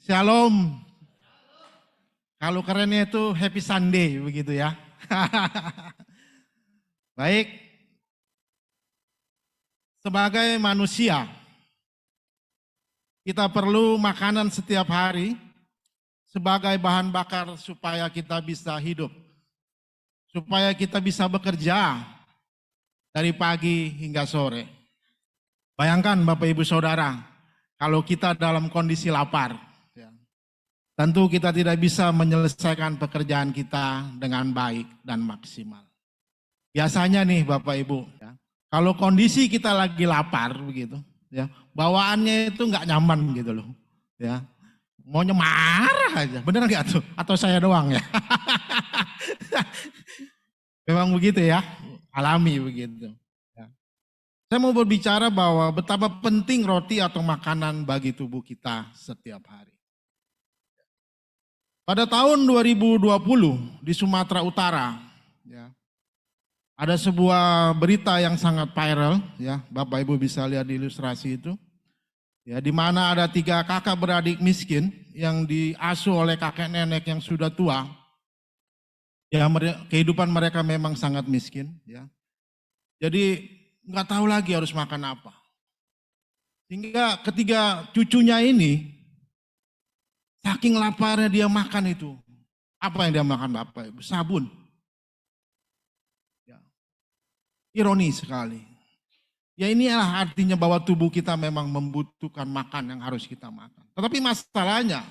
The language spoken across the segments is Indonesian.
Shalom. Kalau kerennya itu Happy Sunday begitu ya. Baik. Sebagai manusia, kita perlu makanan setiap hari sebagai bahan bakar supaya kita bisa hidup. Supaya kita bisa bekerja dari pagi hingga sore. Bayangkan Bapak Ibu Saudara, kalau kita dalam kondisi lapar, tentu kita tidak bisa menyelesaikan pekerjaan kita dengan baik dan maksimal. Biasanya nih Bapak Ibu, kalau kondisi kita lagi lapar begitu, bawaannya itu nggak nyaman gitu loh, maunya marah aja, bener nggak tuh? Atau saya doang ya? Memang begitu ya, alami begitu. Saya mau berbicara bahwa betapa penting roti atau makanan bagi tubuh kita setiap hari. Pada tahun 2020 di Sumatera Utara, ada sebuah berita yang sangat viral, Bapak Ibu bisa lihat di ilustrasi itu, di mana ada 3 kakak beradik miskin yang diasuh oleh kakek nenek yang sudah tua. Kehidupan mereka memang sangat miskin, Jadi nggak tahu lagi harus makan apa. Sehingga ketiga cucunya ini, saking laparnya dia makan itu. Apa yang dia makan Bapak Ibu? Sabun. Ironis sekali. Ya inilah artinya bahwa tubuh kita memang membutuhkan makan yang harus kita makan. Tetapi masalahnya,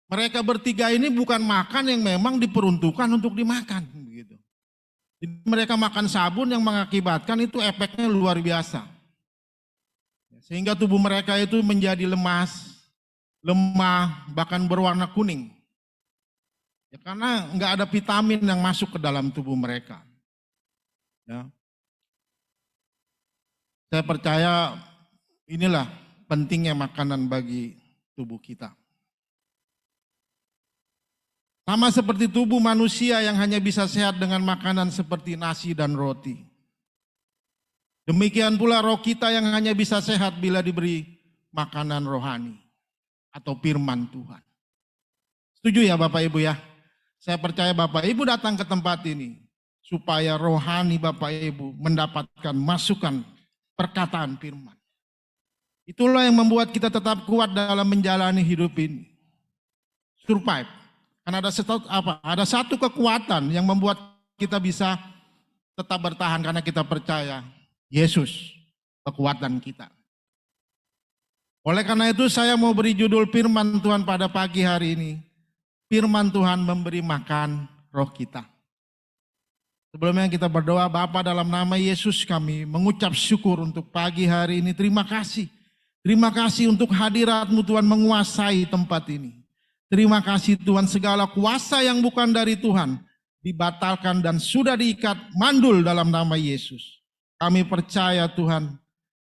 mereka bertiga ini bukan makan yang memang diperuntukkan untuk dimakan. Begitu. Jadi mereka makan sabun yang mengakibatkan itu efeknya luar biasa. Sehingga tubuh mereka itu menjadi lemas, lemah, bahkan berwarna kuning. Karena nggak ada vitamin yang masuk ke dalam tubuh mereka. Saya percaya inilah pentingnya makanan bagi tubuh kita. Sama seperti tubuh manusia yang hanya bisa sehat dengan makanan seperti nasi dan roti. Demikian pula roh kita yang hanya bisa sehat bila diberi makanan rohani atau firman Tuhan. Setuju ya Bapak Ibu ya? Saya percaya Bapak Ibu datang ke tempat ini supaya rohani Bapak Ibu mendapatkan masukan perkataan firman. Itulah yang membuat kita tetap kuat dalam menjalani hidup ini. Survive. Karena ada satu kekuatan yang membuat kita bisa tetap bertahan karena kita percaya Yesus kekuatan kita. Oleh karena itu saya mau beri judul firman Tuhan pada pagi hari ini. Firman Tuhan memberi makan roh kita. Sebelumnya kita berdoa, Bapa dalam nama Yesus kami mengucap syukur untuk pagi hari ini. Terima kasih. Terima kasih untuk hadirat-Mu Tuhan menguasai tempat ini. Terima kasih Tuhan, segala kuasa yang bukan dari Tuhan dibatalkan dan sudah diikat mandul dalam nama Yesus. Kami percaya Tuhan,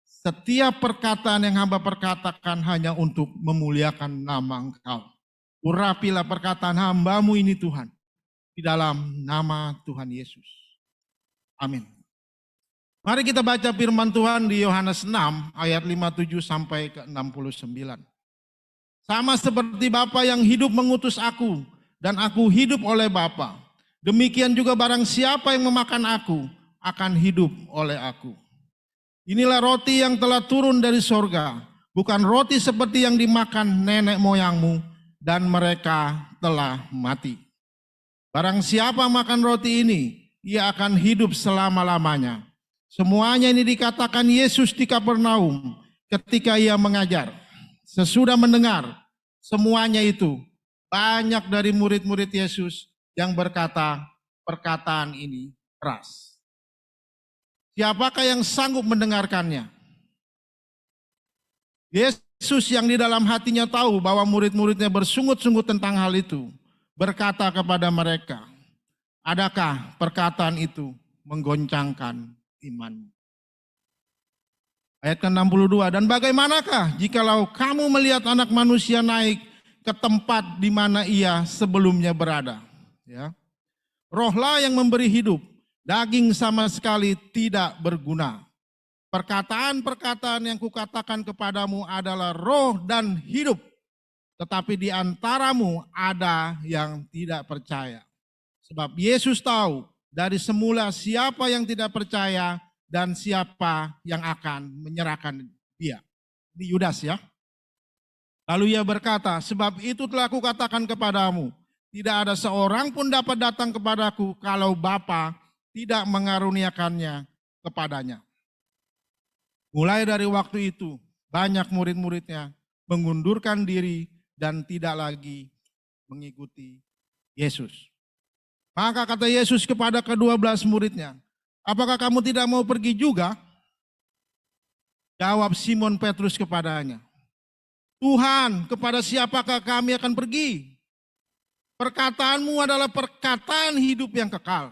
setiap perkataan yang hamba perkatakan hanya untuk memuliakan nama Engkau. Urapilah perkataan hamba-Mu ini Tuhan, di dalam nama Tuhan Yesus. Amin. Mari kita baca firman Tuhan di Yohanes 6 ayat 57 sampai ke 69. Sama seperti Bapa yang hidup mengutus aku dan aku hidup oleh Bapa. Demikian juga barang siapa yang memakan aku akan hidup oleh aku. Inilah roti yang telah turun dari sorga, bukan roti seperti yang dimakan nenek moyangmu dan mereka telah mati. Barang siapa makan roti ini, ia akan hidup selama-lamanya. Semuanya ini dikatakan Yesus di Kapernaum ketika ia mengajar. Sesudah mendengar semuanya itu, banyak dari murid-murid Yesus yang berkata perkataan ini keras. Siapakah yang sanggup mendengarkannya? Yesus yang di dalam hatinya tahu bahwa murid-muridnya bersungut-sungut tentang hal itu, berkata kepada mereka, adakah perkataan itu menggoncangkan imanmu? Ayat ke-62, dan bagaimanakah jikalau kamu melihat anak manusia naik ke tempat di mana ia sebelumnya berada? Rohlah yang memberi hidup, daging sama sekali tidak berguna. perkataan-perkataan yang kukatakan kepadamu adalah roh dan hidup, tetapi di antaramu ada yang tidak percaya. Sebab Yesus tahu dari semula siapa yang tidak percaya dan siapa yang akan menyerahkan dia. Di Yudas ya. Lalu ia berkata, sebab itu telah kukatakan kepadamu, tidak ada seorang pun dapat datang kepadaku kalau Bapa tidak mengaruniakannya kepadanya. Mulai dari waktu itu, banyak murid-muridnya mengundurkan diri dan tidak lagi mengikuti Yesus. Maka kata Yesus kepada ke-12 muridnya, apakah kamu tidak mau pergi juga? Jawab Simon Petrus kepadanya, Tuhan, kepada siapakah kami akan pergi? Perkataanmu adalah perkataan hidup yang kekal.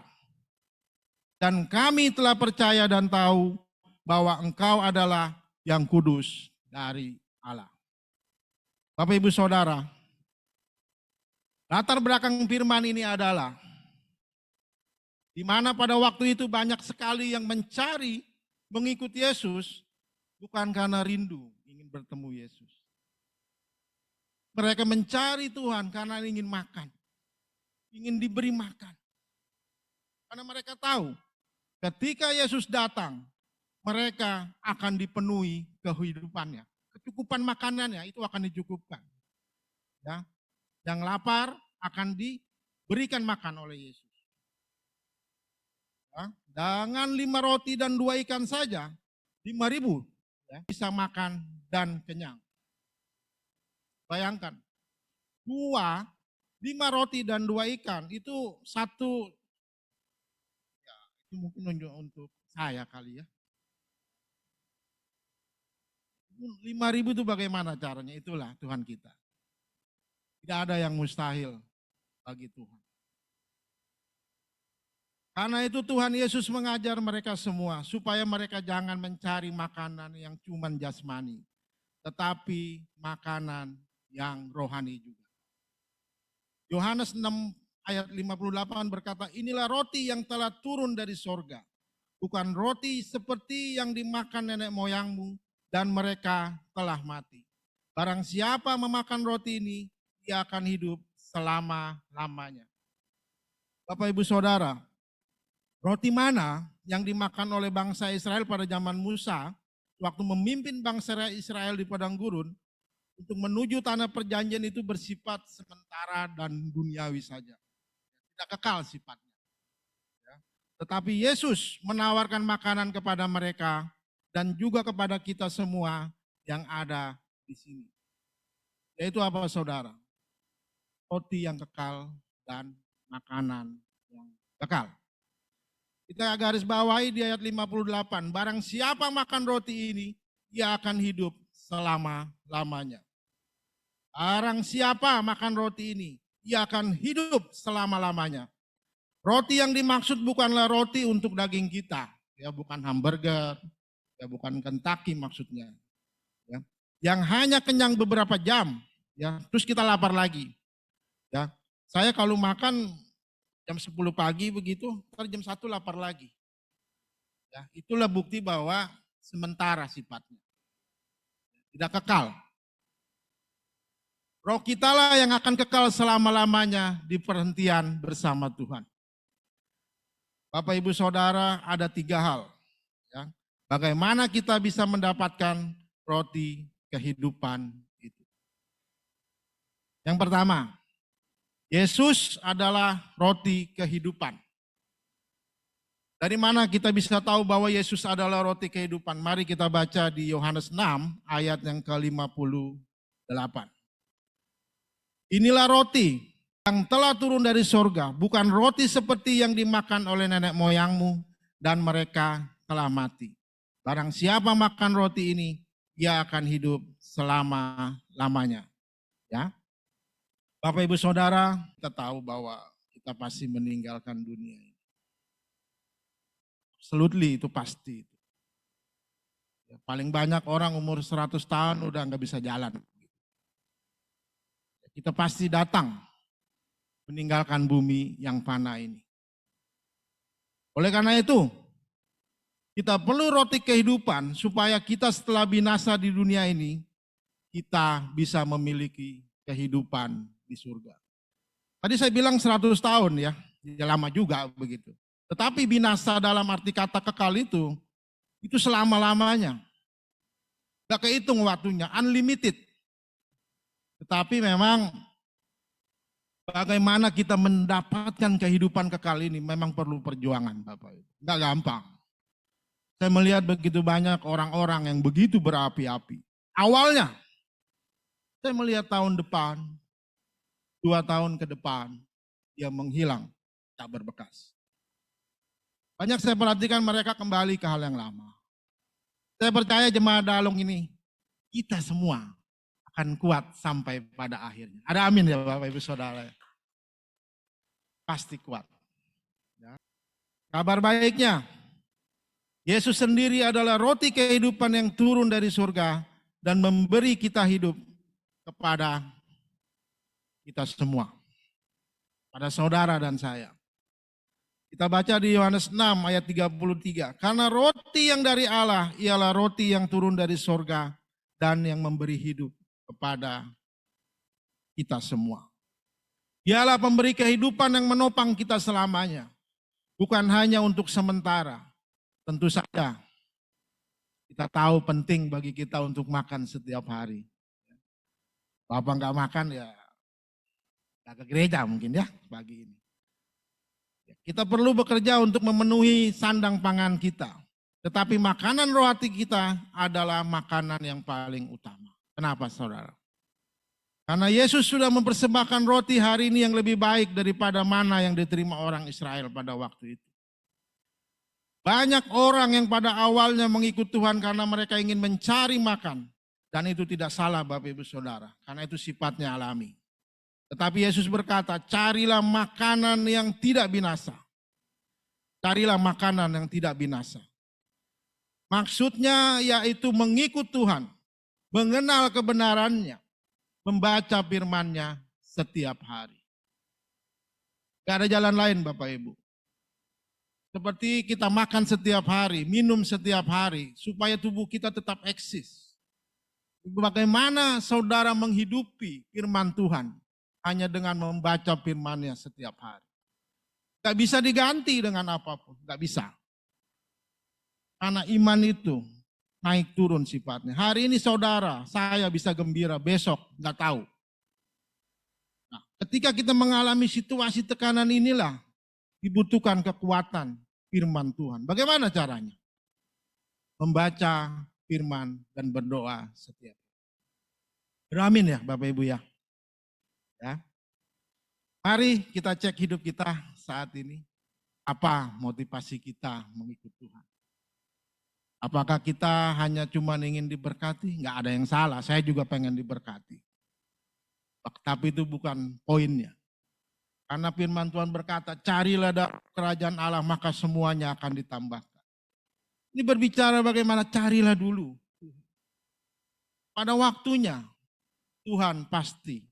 Dan kami telah percaya dan tahu bahwa Engkau adalah yang kudus dari Allah. Bapak Ibu Saudara, latar belakang firman ini adalah di mana pada waktu itu banyak sekali yang mencari mengikuti Yesus bukan karena rindu ingin bertemu Yesus. Mereka mencari Tuhan karena ingin makan, ingin diberi makan. Karena mereka tahu ketika Yesus datang, mereka akan dipenuhi kehidupannya. Kecukupan makanannya itu akan dicukupkan. Ya. Yang lapar akan diberikan makan oleh Yesus. Ya. Dengan 5 roti dan 2 ikan saja, 5.000 ya, bisa makan dan kenyang. Bayangkan, 5 roti dan 2 ikan itu satu, ya, itu mungkin untuk saya kali ya. 5.000 itu bagaimana caranya? Itulah Tuhan kita. Tidak ada yang mustahil bagi Tuhan. Karena itu Tuhan Yesus mengajar mereka semua supaya mereka jangan mencari makanan yang cuma jasmani, tetapi makanan yang rohani juga. Yohanes 6 ayat 58 berkata, inilah roti yang telah turun dari sorga. Bukan roti seperti yang dimakan nenek moyangmu dan mereka telah mati. Barang siapa memakan roti ini, dia akan hidup selama-lamanya. Bapak Ibu Saudara, roti mana yang dimakan oleh bangsa Israel pada zaman Musa, waktu memimpin bangsa Israel di padang gurun, untuk menuju tanah perjanjian itu bersifat sementara dan duniawi saja. Tidak kekal sifatnya. Tetapi Yesus menawarkan makanan kepada mereka dan juga kepada kita semua yang ada di sini. Yaitu apa saudara? Roti yang kekal dan makanan yang kekal. Kita garis bawahi di ayat 58. Barang siapa makan roti ini, ia akan hidup selama-lamanya. Barang siapa makan roti ini, ia akan hidup selama-lamanya. Roti yang dimaksud bukanlah roti untuk daging kita, ya bukan hamburger, ya bukan Kentucky maksudnya. Ya. Yang hanya kenyang beberapa jam, ya terus kita lapar lagi. Ya, saya kalau makan jam 10 pagi begitu, ntar jam 1 lapar lagi. Ya, itulah bukti bahwa sementara sifatnya. Tidak kekal. Roh kita lah yang akan kekal selama-lamanya di perhentian bersama Tuhan. Bapak Ibu Saudara, ada 3 hal. Ya. Bagaimana kita bisa mendapatkan roti kehidupan itu. Yang pertama, Yesus adalah roti kehidupan. Dari mana kita bisa tahu bahwa Yesus adalah roti kehidupan? Mari kita baca di Yohanes 6 ayat yang ke-58. Inilah roti yang telah turun dari sorga, bukan roti seperti yang dimakan oleh nenek moyangmu dan mereka telah mati. Barang siapa makan roti ini, ia akan hidup selama-lamanya. Ya. Bapak Ibu Saudara, kita tahu bahwa kita pasti meninggalkan dunia ini. Absolutely, itu pasti. Ya, paling banyak orang umur 100 tahun udah nggak bisa jalan. Kita pasti datang meninggalkan bumi yang fana ini. Oleh karena itu, Kita perlu roti kehidupan supaya kita setelah binasa di dunia ini, kita bisa memiliki kehidupan di surga. Tadi saya bilang 100 tahun ya lama juga begitu. Tetapi binasa dalam arti kata kekal itu selama-lamanya. Gak kehitung waktunya, unlimited. Tetapi memang bagaimana kita mendapatkan kehidupan kekal ini memang perlu perjuangan Bapak Ibu. Gak gampang. Saya melihat begitu banyak orang-orang yang begitu berapi-api. Awalnya, saya melihat tahun depan, 2 tahun ke depan, dia menghilang, tak berbekas. Banyak saya perhatikan mereka kembali ke hal yang lama. Saya percaya jemaat Dalung ini, kita semua akan kuat sampai pada akhirnya. Ada amin ya Bapak Ibu Saudara. Pasti kuat. Ya. Kabar baiknya, Yesus sendiri adalah roti kehidupan yang turun dari surga dan memberi kita hidup kepada kita semua. Pada saudara dan saya. Kita baca di Yohanes 6 ayat 33. Karena roti yang dari Allah ialah roti yang turun dari surga dan yang memberi hidup kepada kita semua. Dialah pemberi kehidupan yang menopang kita selamanya. Bukan hanya untuk sementara. Tentu saja kita tahu penting bagi kita untuk makan setiap hari. Bapak nggak makan ya nggak ke gereja mungkin ya pagi ini. Kita perlu bekerja untuk memenuhi sandang pangan kita. Tetapi makanan rohani kita adalah makanan yang paling utama. Kenapa saudara? Karena Yesus sudah mempersembahkan roti hari ini yang lebih baik daripada mana yang diterima orang Israel pada waktu itu. Banyak orang yang pada awalnya mengikut Tuhan karena mereka ingin mencari makan. Dan itu tidak salah Bapak Ibu Saudara. Karena itu sifatnya alami. Tetapi Yesus berkata, carilah makanan yang tidak binasa. Carilah makanan yang tidak binasa. Maksudnya yaitu mengikut Tuhan. Mengenal kebenarannya. Membaca firman-Nya setiap hari. Gak ada jalan lain Bapak Ibu. Seperti kita makan setiap hari, minum setiap hari, supaya tubuh kita tetap eksis. Bagaimana saudara menghidupi firman Tuhan hanya dengan membaca firman-Nya setiap hari. Gak bisa diganti dengan apapun, gak bisa. Karena iman itu naik turun sifatnya. Hari ini saudara, saya bisa gembira, besok gak tahu. Nah, ketika kita mengalami situasi tekanan inilah, dibutuhkan kekuatan firman Tuhan. Bagaimana caranya? Membaca firman dan berdoa setiap hari. Beramin ya Bapak Ibu ya. Ya. Mari kita cek hidup kita saat ini. Apa motivasi kita mengikut Tuhan? Apakah kita hanya cuma ingin diberkati? Enggak ada yang salah, saya juga pengen diberkati. Tapi itu bukan poinnya. Karena firman Tuhan berkata, carilah kerajaan Allah maka semuanya akan ditambahkan. Ini berbicara bagaimana carilah dulu. Pada waktunya Tuhan pasti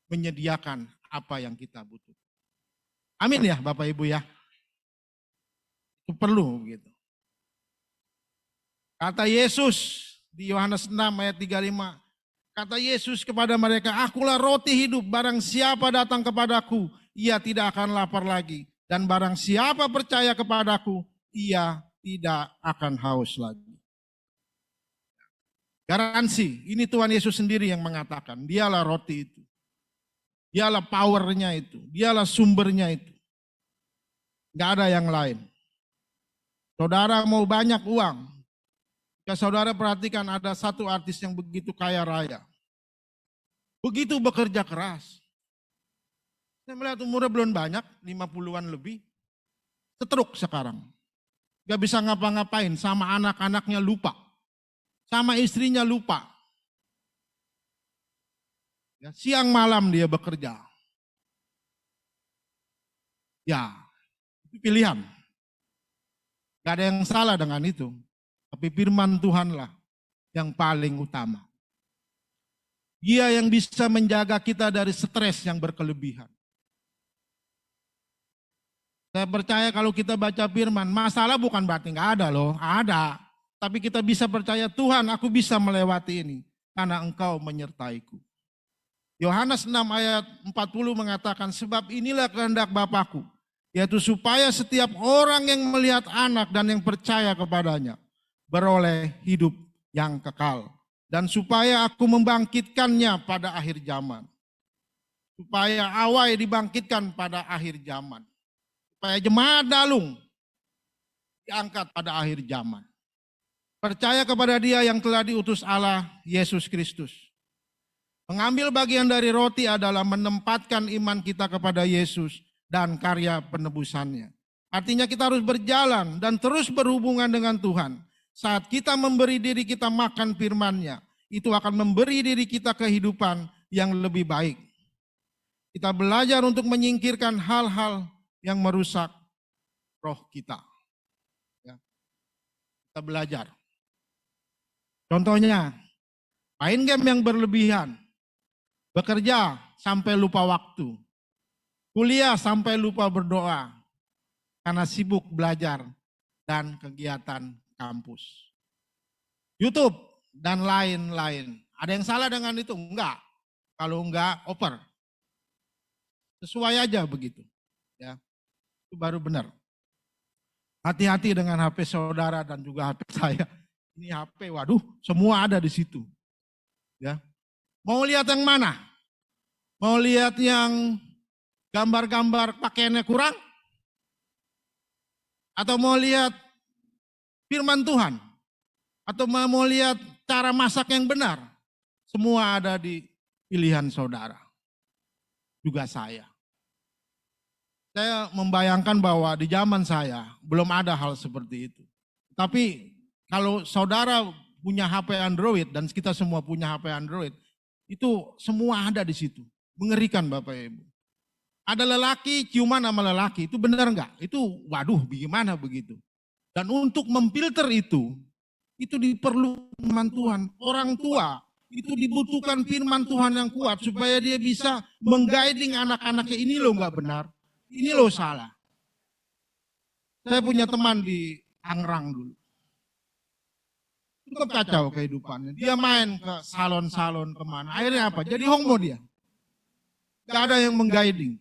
menyediakan apa yang kita butuh. Amin ya Bapak Ibu ya. Itu perlu begitu. Kata Yesus di Yohanes 6 ayat 35. Kata Yesus kepada mereka, akulah roti hidup, barang siapa datang kepadaku, ia tidak akan lapar lagi. Dan barang siapa percaya kepadaku, ia tidak akan haus lagi. Garansi, ini Tuhan Yesus sendiri yang mengatakan, dialah roti itu. Dialah powernya itu, dialah sumbernya itu. Gak ada yang lain. Saudara mau banyak uang, jika saudara perhatikan ada satu artis yang begitu kaya raya. Begitu bekerja keras. Saya melihat umurnya belum banyak, 50-an lebih. Setruk sekarang. Gak bisa ngapa-ngapain, sama anak-anaknya lupa. Sama istrinya lupa. Ya, siang malam dia bekerja. Ya, itu pilihan. Gak ada yang salah dengan itu. Tapi firman Tuhanlah yang paling utama. Dia yang bisa menjaga kita dari stres yang berkelebihan. Saya percaya kalau kita baca firman, masalah bukan berarti nggak ada loh, ada. Tapi kita bisa percaya, Tuhan aku bisa melewati ini, karena Engkau menyertaiku. Yohanes 6 ayat 40 mengatakan, sebab inilah kehendak Bapakku, yaitu supaya setiap orang yang melihat anak dan yang percaya kepadanya, beroleh hidup yang kekal. Dan supaya aku membangkitkannya pada akhir zaman. Supaya awai dibangkitkan pada akhir zaman. Supaya jemaat dalung diangkat pada akhir zaman. Percaya kepada Dia yang telah diutus Allah, Yesus Kristus. Mengambil bagian dari roti adalah menempatkan iman kita kepada Yesus dan karya penebusannya. Artinya kita harus berjalan dan terus berhubungan dengan Tuhan. Saat kita memberi diri kita makan firman-Nya, itu akan memberi diri kita kehidupan yang lebih baik. Kita belajar untuk menyingkirkan hal-hal yang merusak roh kita. Ya. Kita belajar. Contohnya, main game yang berlebihan. Bekerja sampai lupa waktu. Kuliah sampai lupa berdoa. Karena sibuk belajar dan kegiatan kampus. YouTube dan lain-lain. Ada yang salah dengan itu? Enggak. Kalau enggak, oper. Sesuai aja begitu. Ya, itu baru benar. Hati-hati dengan HP saudara dan juga HP saya. Ini HP, waduh, semua ada di situ. Ya. Mau lihat yang mana? Mau lihat yang gambar-gambar pakaiannya kurang? Atau mau lihat firman Tuhan? Atau mau lihat cara masak yang benar? Semua ada di pilihan saudara. Juga saya. Saya membayangkan bahwa di zaman saya belum ada hal seperti itu. Tapi kalau saudara punya HP Android dan kita semua punya HP Android, itu semua ada di situ. Mengerikan Bapak Ibu. Ada lelaki ciuman sama lelaki, itu benar enggak? Itu waduh bagaimana begitu. Dan untuk memfilter itu diperlukan Tuhan. Orang tua itu dibutuhkan firman Tuhan yang kuat supaya dia bisa mengguiding anak-anaknya, ini loh enggak benar, ini loh salah. Saya punya teman di Tangerang dulu. Cukup kacau kehidupannya. Dia main ke salon-salon kemana. Akhirnya apa? Jadi homo dia. Gak ada yang mengguiding.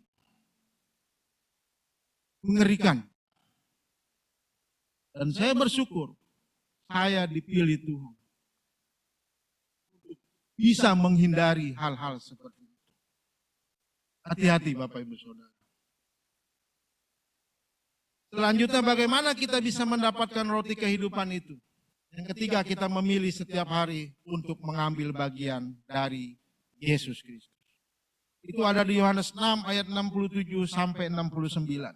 Mengerikan. Dan saya bersyukur saya dipilih Tuhan. Bisa menghindari hal-hal seperti itu. Hati-hati Bapak Ibu Saudara. Selanjutnya bagaimana kita bisa mendapatkan roti kehidupan itu? Yang ketiga, kita memilih setiap hari untuk mengambil bagian dari Yesus Kristus. Itu ada di Yohanes 6 ayat 67 sampai 69.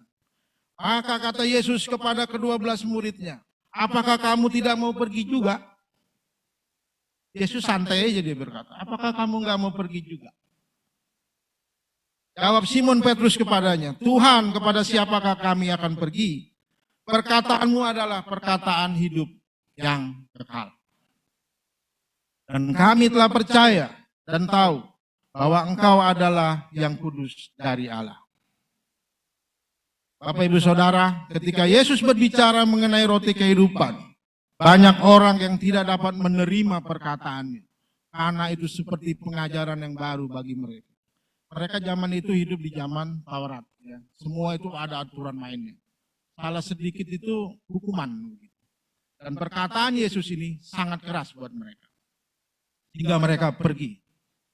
Maka kata Yesus kepada ke-12 muridnya, apakah kamu tidak mau pergi juga? Yesus santai aja dia berkata, apakah kamu nggak mau pergi juga? Jawab Simon Petrus kepadanya, Tuhan, kepada siapakah kami akan pergi? Perkataanmu adalah perkataan hidup yang kekal. Dan kami telah percaya dan tahu bahwa Engkau adalah yang kudus dari Allah. Bapak Ibu Saudara, ketika Yesus berbicara mengenai roti kehidupan, banyak orang yang tidak dapat menerima perkataannya. Karena itu seperti pengajaran yang baru bagi mereka. Mereka zaman itu hidup di zaman Taurat. Ya. Semua itu ada aturan mainnya. Salah sedikit itu hukuman. Dan perkataan Yesus ini sangat keras buat mereka. Hingga mereka pergi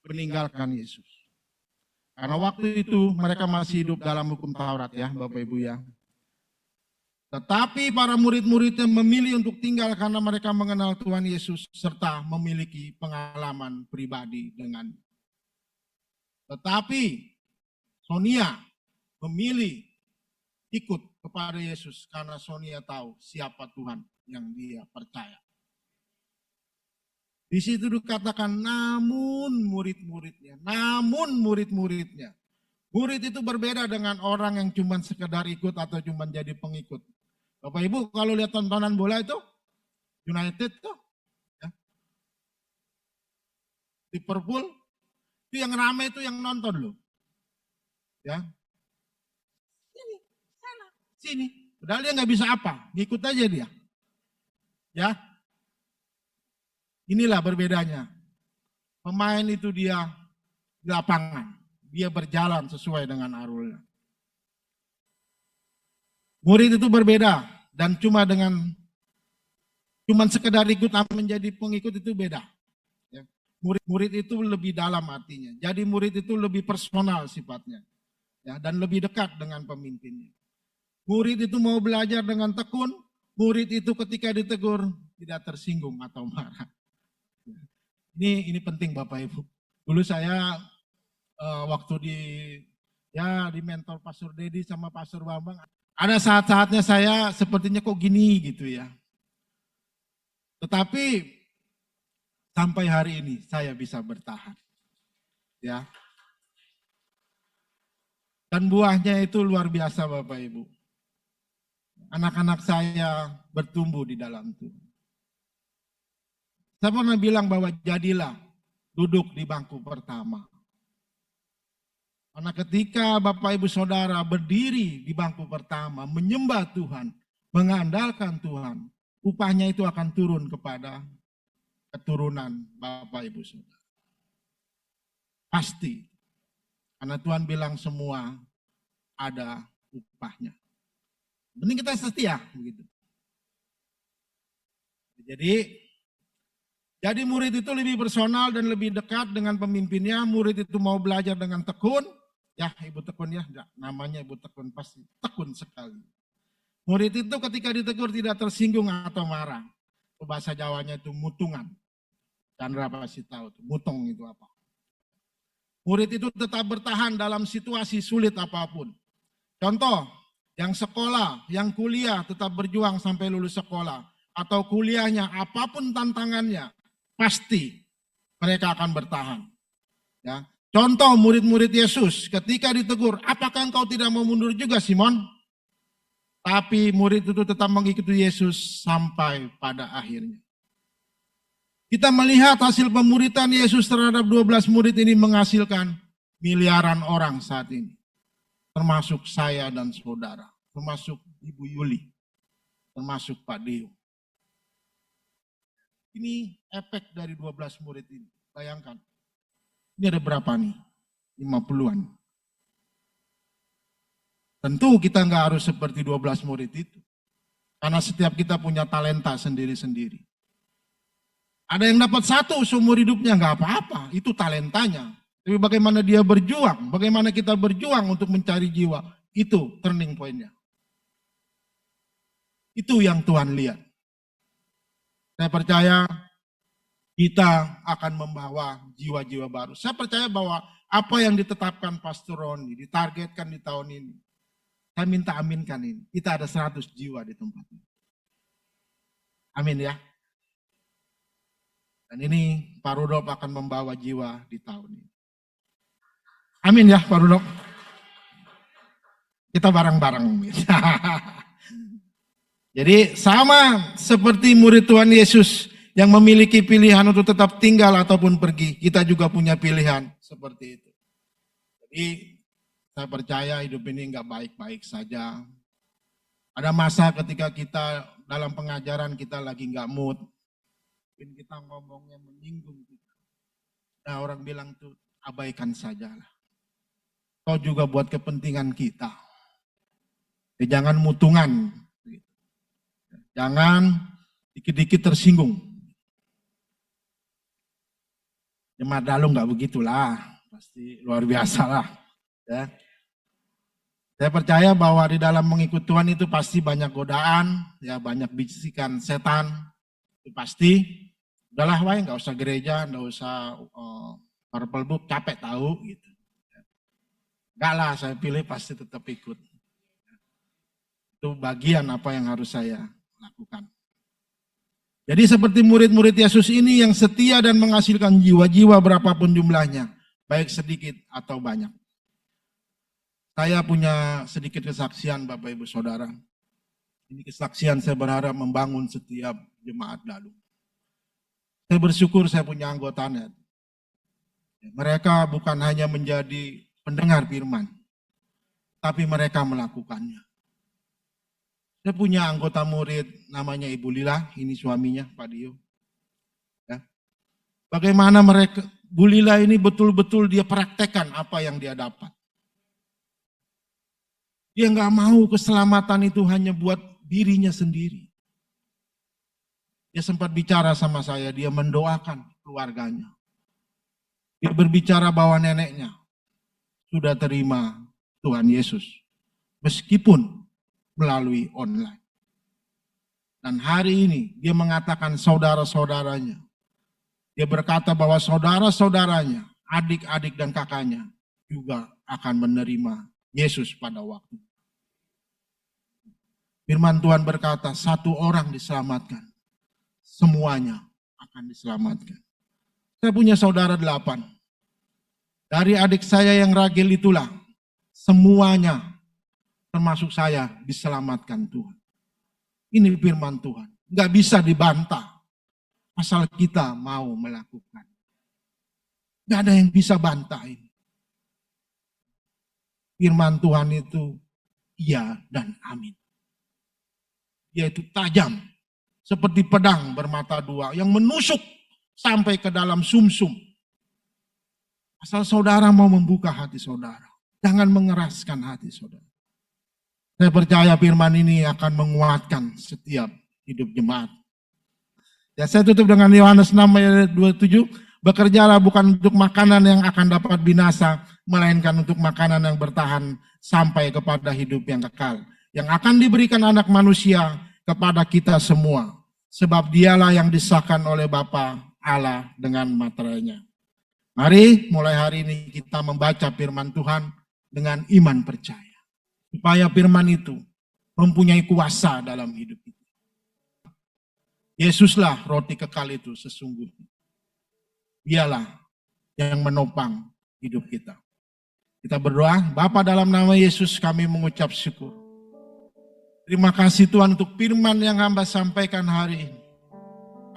meninggalkan Yesus. Karena waktu itu mereka masih hidup dalam hukum Taurat ya Bapak Ibu ya. Tetapi para murid-muridnya memilih untuk tinggal karena mereka mengenal Tuhan Yesus serta memiliki pengalaman pribadi dengan. Tetapi Sonia memilih ikut kepada Yesus karena Sonia tahu siapa Tuhan yang dia percaya. Di situ dikatakan namun murid-muridnya. Murid itu berbeda dengan orang yang cuma sekedar ikut atau cuma jadi pengikut. Bapak Ibu kalau lihat tontonan bola itu, United tuh, ya. Liverpool, itu yang ramai itu yang nonton loh. Ya. Sini. Padahal dia nggak bisa apa, ngikut aja dia. Ya, inilah berbedanya. Pemain itu dia di lapangan, dia berjalan sesuai dengan arulnya. Murid itu berbeda dan cuman sekedar ikut menjadi pengikut itu beda. Ya. Murid itu lebih dalam artinya. Jadi murid itu lebih personal sifatnya, ya, dan lebih dekat dengan pemimpinnya. Murid itu mau belajar dengan tekun, murid itu ketika ditegur tidak tersinggung atau marah. Ini penting Bapak Ibu. Dulu saya waktu di mentor Pastor Dedi sama Pastor Bambang, ada saat-saatnya saya sepertinya kok gini gitu ya. Tetapi sampai hari ini saya bisa bertahan. Ya. Dan buahnya itu luar biasa Bapak Ibu. Anak-anak saya bertumbuh di dalam Tuhan. Saya pernah bilang bahwa jadilah duduk di bangku pertama. Karena ketika Bapak Ibu Saudara berdiri di bangku pertama, menyembah Tuhan, mengandalkan Tuhan, upahnya itu akan turun kepada keturunan Bapak Ibu Saudara. Pasti. Karena Tuhan bilang semua ada upahnya. Penting kita setia begitu. Jadi murid itu lebih personal dan lebih dekat dengan pemimpinnya. Murid itu mau belajar dengan tekun. Ya Ibu tekun ya, namanya Ibu tekun pasti tekun sekali. Murid itu ketika ditegur tidak tersinggung atau marah. Bahasa Jawanya itu mutungan. Chandra pasti tahu, mutong itu apa. Murid itu tetap bertahan dalam situasi sulit apapun. Contoh, yang sekolah, yang kuliah tetap berjuang sampai lulus sekolah. Atau kuliahnya, apapun tantangannya, pasti mereka akan bertahan. Ya. Contoh murid-murid Yesus, ketika ditegur, apakah engkau tidak mau mundur juga Simon? Tapi murid itu tetap mengikuti Yesus sampai pada akhirnya. Kita melihat hasil pemuridan Yesus terhadap 12 murid ini menghasilkan miliaran orang saat ini. Termasuk saya dan saudara, termasuk Ibu Yuli, termasuk Pak Dio. Ini efek dari 12 murid ini. Bayangkan, ini ada berapa nih? 50-an. Tentu kita nggak harus seperti 12 murid itu. Karena setiap kita punya talenta sendiri-sendiri. Ada yang dapat 1 seumur hidupnya nggak apa-apa, itu talentanya. Tapi bagaimana dia berjuang, bagaimana kita berjuang untuk mencari jiwa, itu turning point-nya. Itu yang Tuhan lihat. Saya percaya kita akan membawa jiwa-jiwa baru. Saya percaya bahwa apa yang ditetapkan Pastor Roni, ditargetkan di tahun ini, saya minta aminkan ini. Kita ada 100 jiwa di tempat ini. Amin ya. Dan ini Pak Rudolf akan membawa jiwa di tahun ini. Amin ya Pak Rudolf. Kita bareng-bareng. Jadi sama seperti murid Tuhan Yesus yang memiliki pilihan untuk tetap tinggal ataupun pergi. Kita juga punya pilihan seperti itu. Jadi saya percaya hidup ini enggak baik-baik saja. Ada masa ketika kita dalam pengajaran kita lagi enggak mood. Mungkin kita ngomongnya menyinggung kita. Nah orang bilang tuh abaikan sajalah. Kau juga buat kepentingan kita. Jangan mutungan. Jangan dikit-dikit tersinggung. Jemaat Dalu nggak begitulah. Pasti luar biasa lah. Ya. Saya percaya bahwa di dalam mengikut Tuhan itu pasti banyak godaan. Ya banyak bisikan setan. Itu pasti. Udahlah wae nggak usah gereja. Nggak usah purple book. Capek tahu gitu. Enggak lah, saya pilih pasti tetap ikut. Itu bagian apa yang harus saya lakukan. Jadi seperti murid-murid Yesus ini yang setia dan menghasilkan jiwa-jiwa berapapun jumlahnya, baik sedikit atau banyak. Saya punya sedikit kesaksian Bapak Ibu Saudara. Ini kesaksian saya berharap membangun setiap jemaat Dalu. Saya bersyukur saya punya anggotanya. Mereka bukan hanya menjadi pendengar firman, tapi mereka melakukannya. Saya punya anggota murid namanya Ibu Lila, ini suaminya Pak Dio. Ya. Bagaimana Bu Lila ini betul-betul dia praktekkan apa yang dia dapat. Dia nggak mau keselamatan itu hanya buat dirinya sendiri. Dia sempat bicara sama saya, dia mendoakan keluarganya. Dia berbicara bahwa neneknya sudah terima Tuhan Yesus. Meskipun melalui online. Dan hari ini dia mengatakan saudara-saudaranya. Dia berkata bahwa saudara-saudaranya, adik-adik dan kakaknya juga akan menerima Yesus pada waktu. Firman Tuhan berkata, satu orang diselamatkan, semuanya akan diselamatkan. Saya punya saudara 8. Dari adik saya yang ragil itulah, semuanya termasuk saya diselamatkan Tuhan. Ini firman Tuhan. Nggak bisa dibantah. Asal kita mau melakukan. Nggak ada yang bisa bantah ini. Firman Tuhan itu iya dan amin. Yaitu tajam. Seperti pedang bermata dua. Yang menusuk sampai ke dalam sumsum. Asal saudara mau membuka hati saudara. Jangan mengeraskan hati saudara. Saya percaya firman ini akan menguatkan setiap hidup jemaat. Ya, saya tutup dengan Yohanes 6 ayat 27. Bekerjalah bukan untuk makanan yang akan dapat binasa, melainkan untuk makanan yang bertahan sampai kepada hidup yang kekal. Yang akan diberikan anak manusia kepada kita semua. Sebab dialah yang disahkan oleh Bapa Allah dengan materainya. Mari mulai hari ini kita membaca firman Tuhan dengan iman percaya. Supaya firman itu mempunyai kuasa dalam hidup kita. Yesuslah roti kekal itu sesungguhnya. Dialah yang menopang hidup kita. Kita berdoa, Bapa dalam nama Yesus kami mengucap syukur. Terima kasih Tuhan untuk firman yang hamba sampaikan hari ini.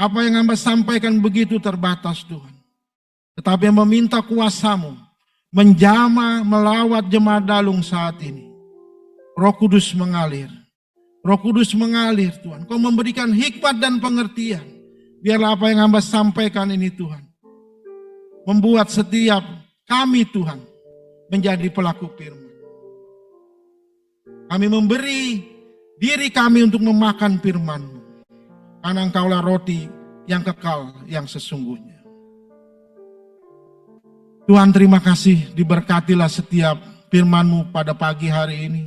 Apa yang hamba sampaikan begitu terbatas Tuhan. Tetapi yang meminta kuasa-Mu menjamah melawat jemaat Dalung saat ini. Roh Kudus mengalir. Roh Kudus mengalir Tuhan. Kau memberikan hikmat dan pengertian. Biarlah apa yang hamba sampaikan ini Tuhan. Membuat setiap kami Tuhan menjadi pelaku firman. Kami memberi diri kami untuk memakan firman-Mu. Karena Engkaulah roti yang kekal yang sesungguhnya. Tuhan terima kasih diberkatilah setiap firman-Mu pada pagi hari ini.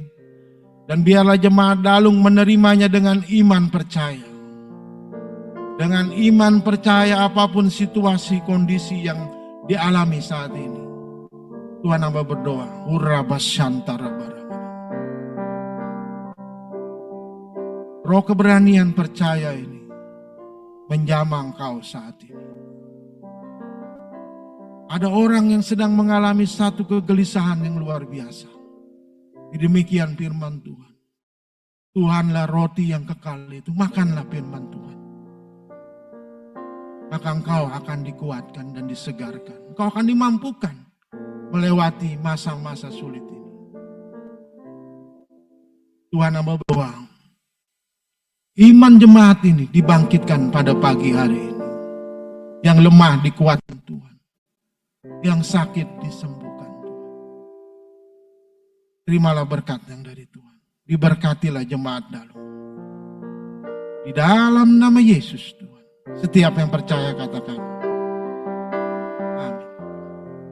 Dan biarlah jemaat Dalung menerimanya dengan iman percaya. Dengan iman percaya apapun situasi kondisi yang dialami saat ini. Tuhan hamba berdoa. Roh keberanian percaya ini menjamah Engkau saat ini. Ada orang yang sedang mengalami satu kegelisahan yang luar biasa. Demikian firman Tuhan. Tuhanlah roti yang kekal itu. Makanlah firman Tuhan. Maka engkau akan dikuatkan dan disegarkan. Engkau akan dimampukan melewati masa-masa sulit ini. Tuhan hamba berdoa. Iman jemaat ini dibangkitkan pada pagi hari ini. Yang lemah dikuatkan Tuhan. Yang sakit disembuhkan Tuhan. Terimalah berkat yang dari Tuhan. Diberkatilah jemaat Dalung. Di dalam nama Yesus Tuhan. Setiap yang percaya katakan.